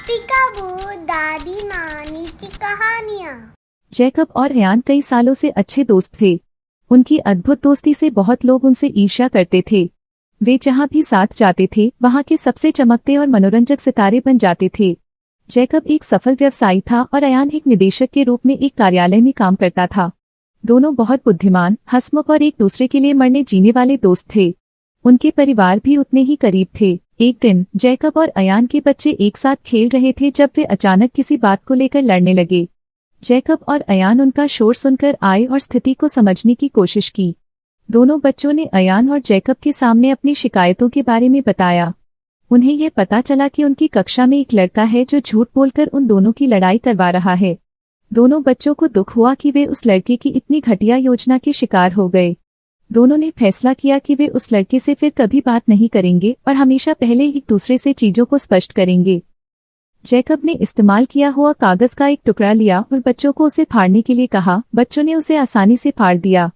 पिकाबू दादी नानी की कहानियाँ। जैकब और अयान कई सालों से अच्छे दोस्त थे। उनकी अद्भुत दोस्ती से बहुत लोग उनसे ईर्ष्या करते थे। वे जहां भी साथ जाते थे वहां के सबसे चमकते और मनोरंजक सितारे बन जाते थे। जैकब एक सफल व्यवसायी था और अयान एक निदेशक के रूप में एक कार्यालय में काम करता था। दोनों बहुत बुद्धिमान, हंसमुख और एक दूसरे के लिए मरने जीने वाले दोस्त थे। उनके परिवार भी उतने ही करीब थे। एक दिन जैकब और अयान के बच्चे एक साथ खेल रहे थे जब वे अचानक किसी बात को लेकर लड़ने लगे। जैकब और अयान उनका शोर सुनकर आए और स्थिति को समझने की कोशिश की। दोनों बच्चों ने अयान और जैकब के सामने अपनी शिकायतों के बारे में बताया। उन्हें यह पता चला कि उनकी कक्षा में एक लड़का है जो झूठ बोलकर उन दोनों की लड़ाई करवा रहा है। दोनों बच्चों को दुख हुआ कि वे उस लड़के की इतनी घटिया योजना के शिकार हो गए। दोनों ने फैसला किया कि वे उस लड़के से फिर कभी बात नहीं करेंगे और हमेशा पहले एक दूसरे से चीजों को स्पष्ट करेंगे। जैकब ने इस्तेमाल किया हुआ कागज का एक टुकड़ा लिया और बच्चों को उसे फाड़ने के लिए कहा। बच्चों ने उसे आसानी से फाड़ दिया।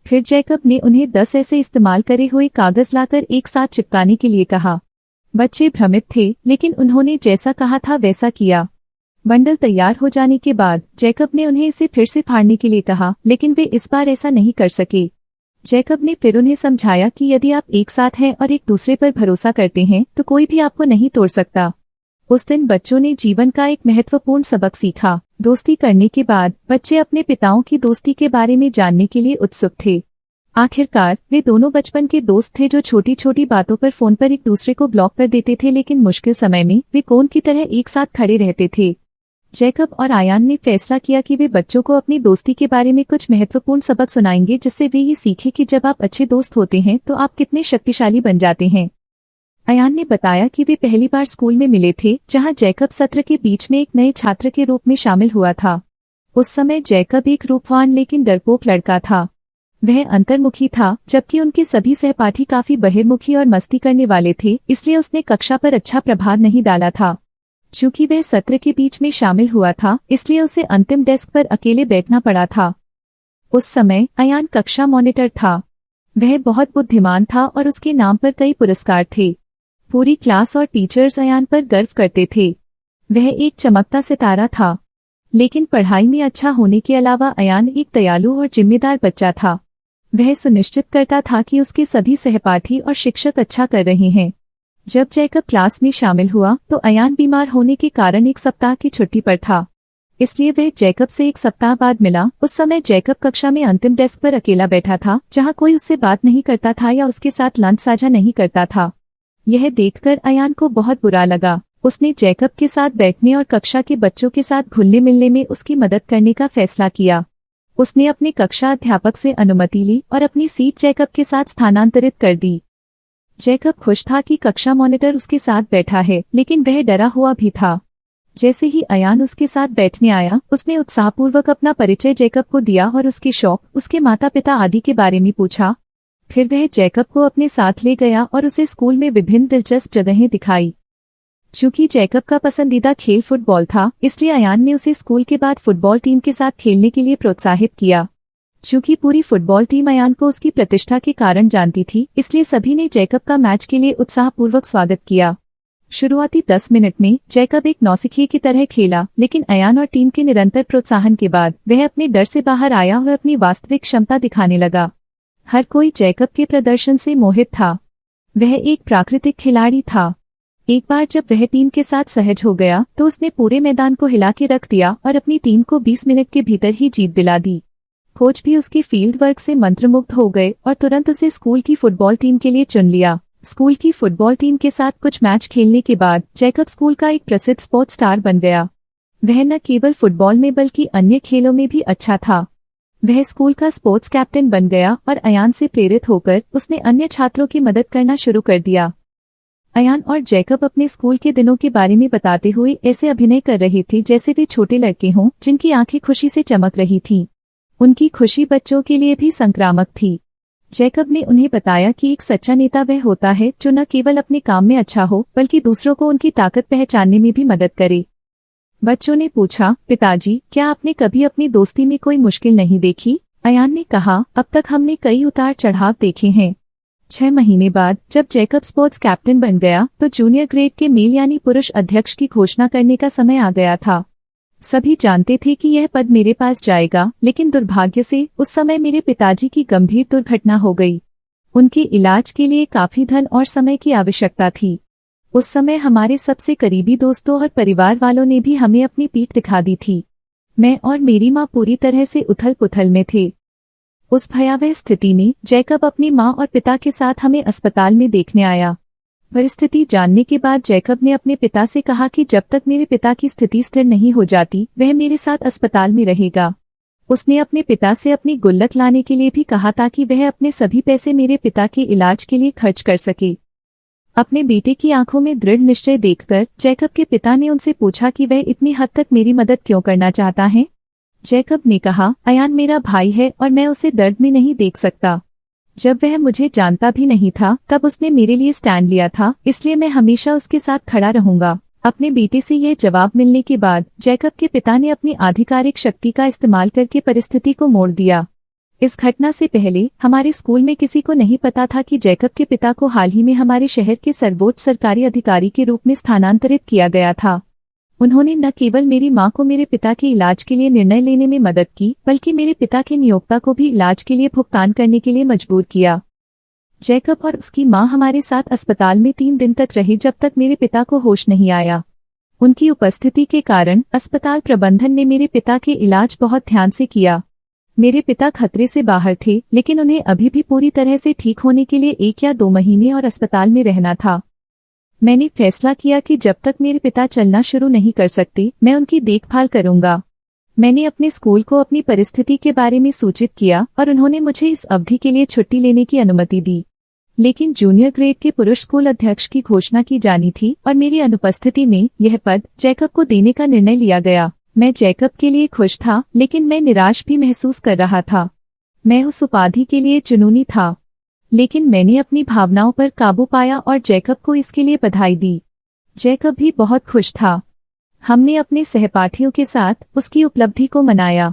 फिर जैकब ने उन्हें 10 ऐसे इस्तेमाल करे हुए कागज लाकर एक साथ चिपकाने के लिए कहा। बच्चे भ्रमित थे, लेकिन उन्होंने जैसा कहा था वैसा किया। बंडल तैयार हो जाने के बाद जैकब ने उन्हें इसे फिर से फाड़ने के लिए कहा, लेकिन वे इस बार ऐसा नहीं कर सके। जैकब ने फिर उन्हें समझाया कि यदि आप एक साथ हैं और एक दूसरे पर भरोसा करते हैं तो कोई भी आपको नहीं तोड़ सकता। उस दिन बच्चों ने जीवन का एक महत्वपूर्ण सबक सीखा। दोस्ती करने के बाद बच्चे अपने पिताओं की दोस्ती के बारे में जानने के लिए उत्सुक थे। आखिरकार वे दोनों बचपन के दोस्त थे जो छोटी छोटी बातों पर फोन पर एक दूसरे को ब्लॉक कर देते थे, लेकिन मुश्किल समय में वे कोन की तरह एक साथ खड़े रहते थे। जैकब और अयान ने फैसला किया कि वे बच्चों को अपनी दोस्ती के बारे में कुछ महत्वपूर्ण सबक सुनाएंगे, जिससे वे ये सीखें कि जब आप अच्छे दोस्त होते हैं तो आप कितने शक्तिशाली बन जाते हैं। अयान ने बताया कि वे पहली बार स्कूल में मिले थे, जहां जैकब सत्र के बीच में एक नए छात्र के रूप में शामिल हुआ था। उस समय जैकब एक रूपवान लेकिन डरपोक लड़का था। वह अंतर्मुखी था, जबकि उनके सभी सहपाठी काफी बहिर्मुखी और मस्ती करने वाले थे, इसलिए उसने कक्षा पर अच्छा प्रभाव नहीं डाला था। चूंकि वह सत्र के बीच में शामिल हुआ था, इसलिए उसे अंतिम डेस्क पर अकेले बैठना पड़ा था। उस समय अयान कक्षा मॉनिटर था। वह बहुत बुद्धिमान था और उसके नाम पर कई पुरस्कार थे। पूरी क्लास और टीचर्स अयान पर गर्व करते थे। वह एक चमकता सितारा था, लेकिन पढ़ाई में अच्छा होने के अलावा अयान एक दयालु और जिम्मेदार बच्चा था। वह सुनिश्चित करता था कि उसके सभी सहपाठी और शिक्षक अच्छा कर रहे हैं। जब जैकब क्लास में शामिल हुआ तो अयान बीमार होने के कारण एक सप्ताह की छुट्टी पर था, इसलिए वह जैकब से एक सप्ताह बाद मिला। उस समय जैकब कक्षा में अंतिम डेस्क पर अकेला बैठा था, जहां कोई उससे बात नहीं करता था या उसके साथ लंच साझा नहीं करता था। यह देखकर अयान को बहुत बुरा लगा। उसने जैकब के साथ बैठने और कक्षा के बच्चों के साथ घुलने मिलने में उसकी मदद करने का फैसला किया। उसने अपने कक्षा अध्यापक से अनुमति ली और अपनी सीट जैकब के साथ स्थानांतरित कर दी। जैकब खुश था कि कक्षा मॉनिटर उसके साथ बैठा है, लेकिन वह डरा हुआ भी था। जैसे ही अयान उसके साथ बैठने आया, उसने उत्साहपूर्वक अपना परिचय जैकब को दिया और उसके शौक, उसके माता पिता आदि के बारे में पूछा। फिर वह जैकब को अपने साथ ले गया और उसे स्कूल में विभिन्न दिलचस्प जगहें दिखाई। चूंकि जैकब का पसंदीदा खेल फुटबॉल था, इसलिए अयान ने उसे स्कूल के बाद फुटबॉल टीम के साथ खेलने के लिए प्रोत्साहित किया। चूंकि पूरी फुटबॉल टीम अयान को उसकी प्रतिष्ठा के कारण जानती थी, इसलिए सभी ने जैकब का मैच के लिए उत्साहपूर्वक स्वागत किया। शुरुआती 10 मिनट में जैकब एक नौसिखिए की तरह खेला, लेकिन अयान और टीम के निरंतर प्रोत्साहन के बाद वह अपने डर से बाहर आया और अपनी वास्तविक क्षमता दिखाने लगा। हर कोई जैकब के प्रदर्शन से मोहित था। वह एक प्राकृतिक खिलाड़ी था। एक बार जब वह टीम के साथ सहज हो गया तो उसने पूरे मैदान को हिला के रख दिया और अपनी टीम को 20 मिनट के भीतर ही जीत दिला दी। कोच भी उसकी फील्ड वर्क से मंत्रमुग्ध हो गए और तुरंत उसे स्कूल की फुटबॉल टीम के लिए चुन लिया। स्कूल की फुटबॉल टीम के साथ कुछ मैच खेलने के बाद जैकब स्कूल का एक प्रसिद्ध स्पोर्ट्स स्टार बन गया। वह न केवल फुटबॉल में बल्कि अन्य खेलों में भी अच्छा था। वह स्कूल का स्पोर्ट्स कैप्टन बन गया और अयान से प्रेरित होकर उसने अन्य छात्रों की मदद करना शुरू कर दिया। अयान और जैकब अपने स्कूल के दिनों के बारे में बताते हुए ऐसे अभिनय कर रहे थे जैसे वे छोटे लड़के हों जिनकी आंखें खुशी से चमक रही थीं। उनकी खुशी बच्चों के लिए भी संक्रामक थी। जैकब ने उन्हें बताया कि एक सच्चा नेता वह होता है जो न केवल अपने काम में अच्छा हो बल्कि दूसरों को उनकी ताकत पहचानने में भी मदद करे। बच्चों ने पूछा, पिताजी, क्या आपने कभी अपनी दोस्ती में कोई मुश्किल नहीं देखी? अयान ने कहा, अब तक हमने कई उतार चढ़ाव देखे हैं, 6 महीने बाद जब जैकब स्पोर्ट्स कैप्टन बन गया तो जूनियर ग्रेड के मेल यानी पुरुष अध्यक्ष की घोषणा करने का समय आ गया था। सभी जानते थे कि यह पद मेरे पास जाएगा, लेकिन दुर्भाग्य से उस समय मेरे पिताजी की गंभीर दुर्घटना हो गई। उनके इलाज के लिए काफी धन और समय की आवश्यकता थी। उस समय हमारे सबसे करीबी दोस्तों और परिवार वालों ने भी हमें अपनी पीठ दिखा दी थी। मैं और मेरी माँ पूरी तरह से उथल-पुथल में थे। उस भयावह स्थिति में जैकब अपनी माँ और पिता के साथ हमें अस्पताल में देखने आया। परिस्थिति जानने के बाद जैकब ने अपने पिता से कहा कि जब तक मेरे पिता की स्थिति स्थिर नहीं हो जाती वह मेरे साथ अस्पताल में रहेगा। उसने अपने पिता से अपनी गुल्लक लाने के लिए भी कहा ताकि वह अपने सभी पैसे मेरे पिता के इलाज के लिए खर्च कर सके। अपने बेटे की आंखों में दृढ़ निश्चय देखकर जैकब के पिता ने उनसे पूछा कि वह इतनी हद तक मेरी मदद क्यों करना चाहता है। जैकब ने कहा, अयान मेरा भाई है और मैं उसे दर्द में नहीं देख सकता। जब वह मुझे जानता भी नहीं था तब उसने मेरे लिए स्टैंड लिया था, इसलिए मैं हमेशा उसके साथ खड़ा रहूंगा। अपने बेटे से यह जवाब मिलने के बाद जैकब के पिता ने अपनी आधिकारिक शक्ति का इस्तेमाल करके परिस्थिति को मोड़ दिया। इस घटना से पहले हमारे स्कूल में किसी को नहीं पता था कि जैकब के पिता को हाल ही में हमारे शहर के सर्वोच्च सरकारी अधिकारी के रूप में स्थानांतरित किया गया था। उन्होंने न केवल मेरी मां को मेरे पिता के इलाज के लिए निर्णय लेने में मदद की, बल्कि मेरे पिता के नियोक्ता को भी इलाज के लिए भुगतान करने के लिए मजबूर किया। जैकब और उसकी मां हमारे साथ अस्पताल में 3 दिन तक रहे जब तक मेरे पिता को होश नहीं आया। उनकी उपस्थिति के कारण अस्पताल प्रबंधन ने मेरे पिता के इलाज बहुत ध्यान से किया। मेरे पिता खतरे से बाहर थे, लेकिन उन्हें अभी भी पूरी तरह से ठीक होने के लिए 1 या 2 महीने और अस्पताल में रहना था। मैंने फैसला किया कि जब तक मेरे पिता चलना शुरू नहीं कर सकते मैं उनकी देखभाल करूंगा। मैंने अपने स्कूल को अपनी परिस्थिति के बारे में सूचित किया और उन्होंने मुझे इस अवधि के लिए छुट्टी लेने की अनुमति दी। लेकिन जूनियर ग्रेड के पुरुष स्कूल अध्यक्ष की घोषणा की जानी थी और मेरी अनुपस्थिति में यह पद जैकब को देने का निर्णय लिया गया। मैं जैकब के लिए खुश था, लेकिन मैं निराश भी महसूस कर रहा था। मैं उस उपाधि के लिए जुनूनी था, लेकिन मैंने अपनी भावनाओं पर काबू पाया और जैकब को इसके लिए बधाई दी। जैकब भी बहुत खुश था। हमने अपने सहपाठियों के साथ उसकी उपलब्धि को मनाया।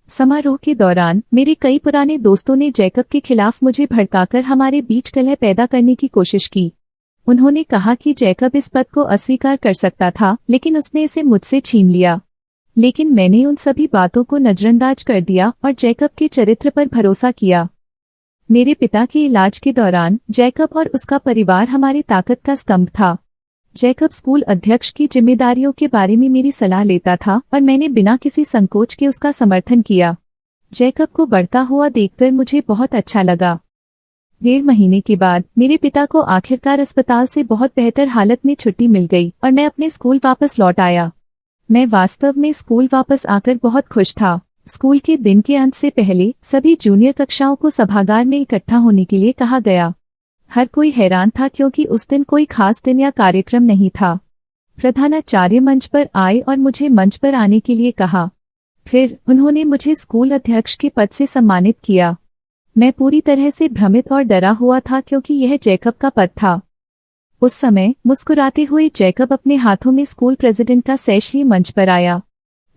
समारोह के दौरान मेरे कई पुराने दोस्तों ने जैकब के खिलाफ मुझे भड़काकर हमारे बीच कलह पैदा करने की कोशिश की। उन्होंने कहा कि जैकब इस पद को अस्वीकार कर सकता था, लेकिन उसने इसे मुझसे छीन लिया। लेकिन मैंने उन सभी बातों को नजरअंदाज कर दिया और जैकब के चरित्र पर भरोसा किया। मेरे पिता के इलाज के दौरान जैकब और उसका परिवार हमारी ताकत का स्तंभ था। जैकब स्कूल अध्यक्ष की जिम्मेदारियों के बारे में मेरी सलाह लेता था और मैंने बिना किसी संकोच के उसका समर्थन किया। जैकब को बढ़ता हुआ देखकर मुझे बहुत अच्छा लगा। 1.5 महीने के बाद मेरे पिता को आखिरकार अस्पताल से बहुत बेहतर हालत में छुट्टी मिल गई और मैं अपने स्कूल वापस लौट आया। मैं वास्तव में स्कूल वापस आकर बहुत खुश था। स्कूल के दिन के अंत से पहले सभी जूनियर कक्षाओं को सभागार में इकट्ठा होने के लिए कहा गया। हर कोई हैरान था क्योंकि उस दिन कोई खास दिन या कार्यक्रम नहीं था। प्रधानाचार्य मंच पर आए और मुझे मंच पर आने के लिए कहा। फिर उन्होंने मुझे स्कूल अध्यक्ष के पद से सम्मानित किया। मैं पूरी तरह से भ्रमित और डरा हुआ था क्योंकि यह जैकब का पद था। उस समय मुस्कुराते हुए जैकब अपने हाथों में स्कूल प्रेसिडेंट का सैश लिए मंच पर आया।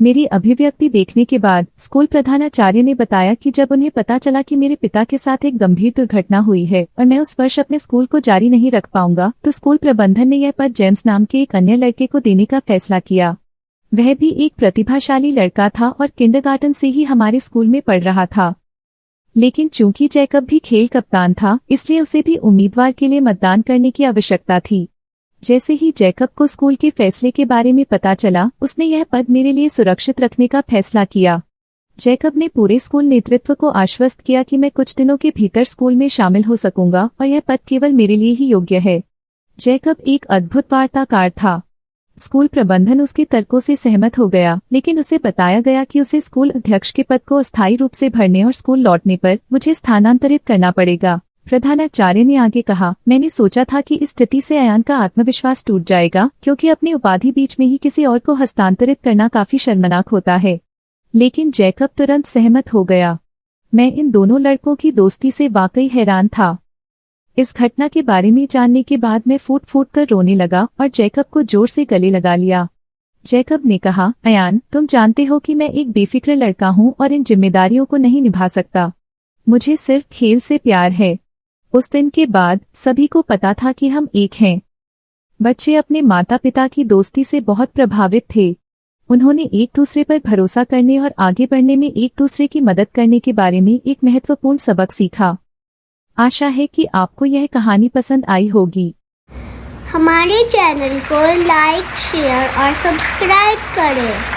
मेरी अभिव्यक्ति देखने के बाद स्कूल प्रधानाचार्य ने बताया कि जब उन्हें पता चला कि मेरे पिता के साथ एक गंभीर दुर्घटना हुई है और मैं उस वर्ष अपने स्कूल को जारी नहीं रख पाऊंगा, तो स्कूल प्रबंधन ने यह पद जेम्स नाम के एक अन्य लड़के को देने का फैसला किया। वह भी एक प्रतिभाशाली लड़का था और किंडरगार्टन से ही हमारे स्कूल में पढ़ रहा था। लेकिन चूंकि जैकब भी खेल कप्तान था, इसलिए उसे भी उम्मीदवार के लिए मतदान करने की आवश्यकता थी। जैसे ही जैकब को स्कूल के फैसले के बारे में पता चला, उसने यह पद मेरे लिए सुरक्षित रखने का फैसला किया। जैकब ने पूरे स्कूल नेतृत्व को आश्वस्त किया कि मैं कुछ दिनों के भीतर स्कूल में शामिल हो सकूंगा और यह पद केवल मेरे लिए ही योग्य है। जैकब एक अद्भुत वार्ताकार था। स्कूल प्रबंधन उसके तर्कों से सहमत हो गया, लेकिन उसे बताया गया कि उसे स्कूल अध्यक्ष के पद को अस्थायी रूप से भरने और स्कूल लौटने पर मुझे स्थानांतरित करना पड़ेगा। प्रधानाचार्य ने आगे कहा, मैंने सोचा था कि इस स्थिति से अयान का आत्मविश्वास टूट जाएगा, क्योंकि अपनी उपाधि बीच में ही किसी और को हस्तांतरित करना काफी शर्मनाक होता है। लेकिन जैकब तुरंत सहमत हो गया। मैं इन दोनों लड़कों की दोस्ती से वाकई हैरान था। इस घटना के बारे में जानने के बाद मैं फूट फूट कर रोने लगा और जैकब को जोर से गले लगा लिया। जैकब ने कहा, अयान, तुम जानते हो कि मैं एक बेफिक्र लड़का हूँ और इन जिम्मेदारियों को नहीं निभा सकता। मुझे सिर्फ खेल से प्यार है। उस दिन के बाद सभी को पता था कि हम एक हैं। बच्चे अपने माता पिता की दोस्ती से बहुत प्रभावित थे। उन्होंने एक दूसरे पर भरोसा करने और आगे बढ़ने में एक दूसरे की मदद करने के बारे में एक महत्वपूर्ण सबक सीखा। आशा है कि आपको यह कहानी पसंद आई होगी। हमारे चैनल को लाइक, शेयर और सब्सक्राइब करें।